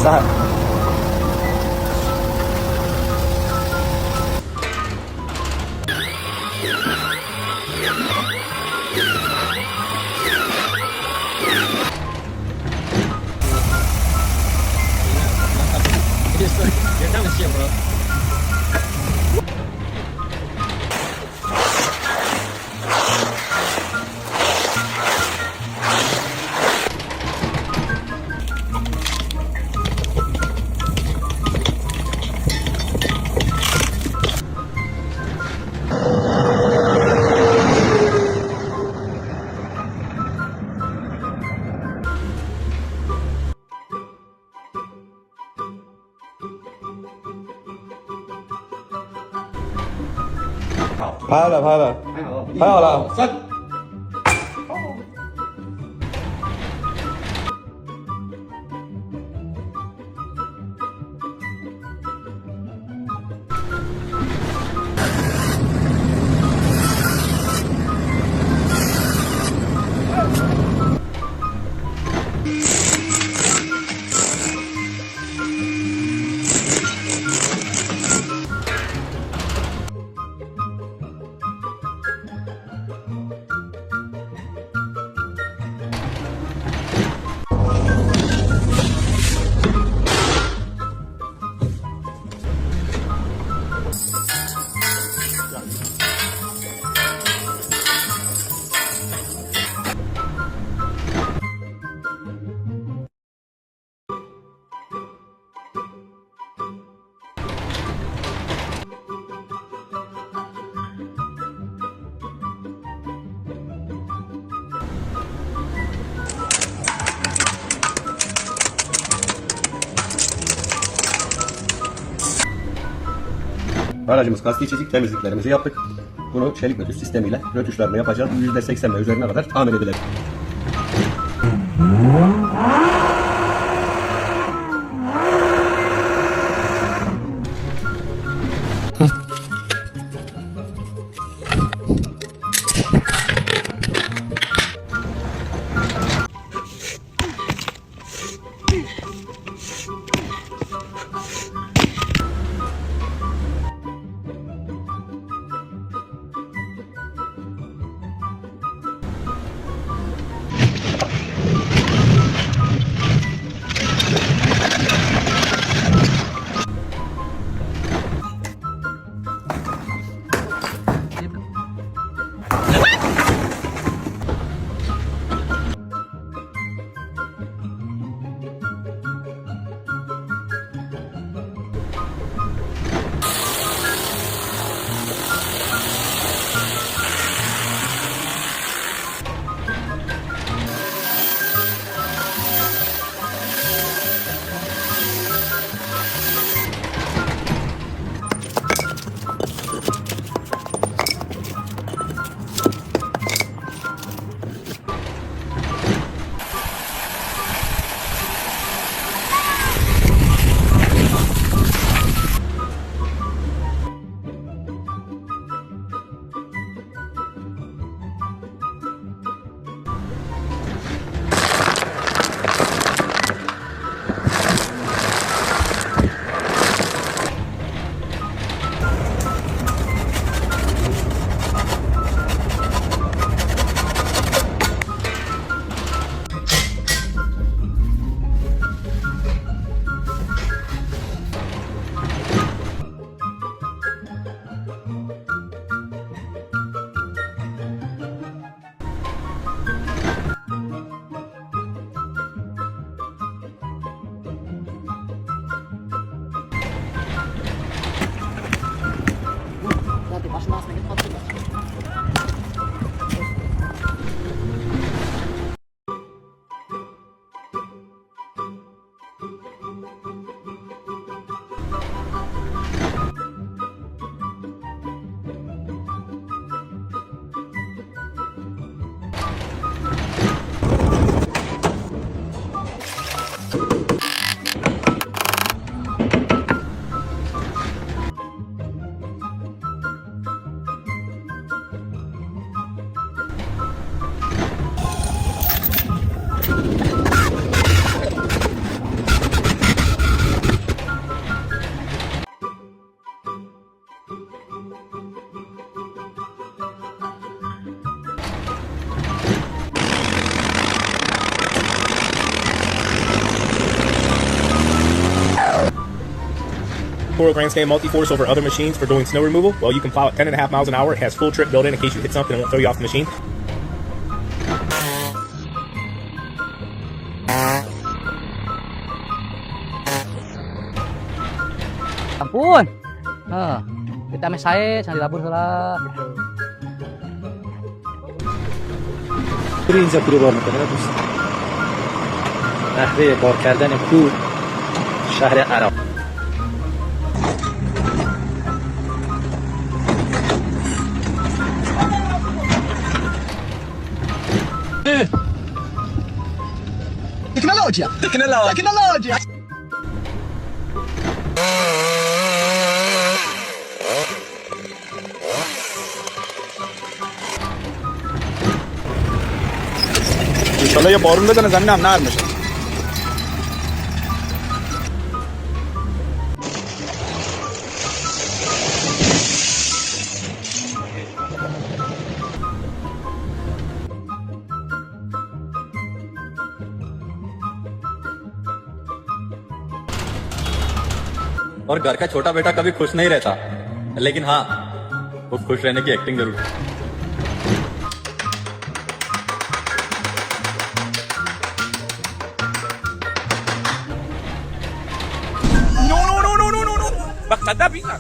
Sağ. Your tongue is shit, bro. Phá rồi, phá rồi. Phá rồi là. Sân. Aracımız kasti çizik temizliklerimizi yaptık. Bunu çelik rötuş sistemiyle rötuşlarını yapacağız. %80 ve üzerine kadar tamir edilir. Coral Grand Stand multi-force over other machines for doing snow removal. Well, you can plow at 10.5 miles an hour. It has full trip built in case you hit something and won't throw you off the machine. Ampun. Kita mes sae sang dilabur heula. اینجا پول بار میکنه دوست نحوه بار کردن پول شهر عراق تکنولوژیا انشالله یه بارون بزنه زمین هم نرم بشه. और घर का छोटा बेटा कभी खुश नहीं रहता, लेकिन हाँ, वो खुश रहने की एक्टिंग जरूर। No. Bak kadabi na.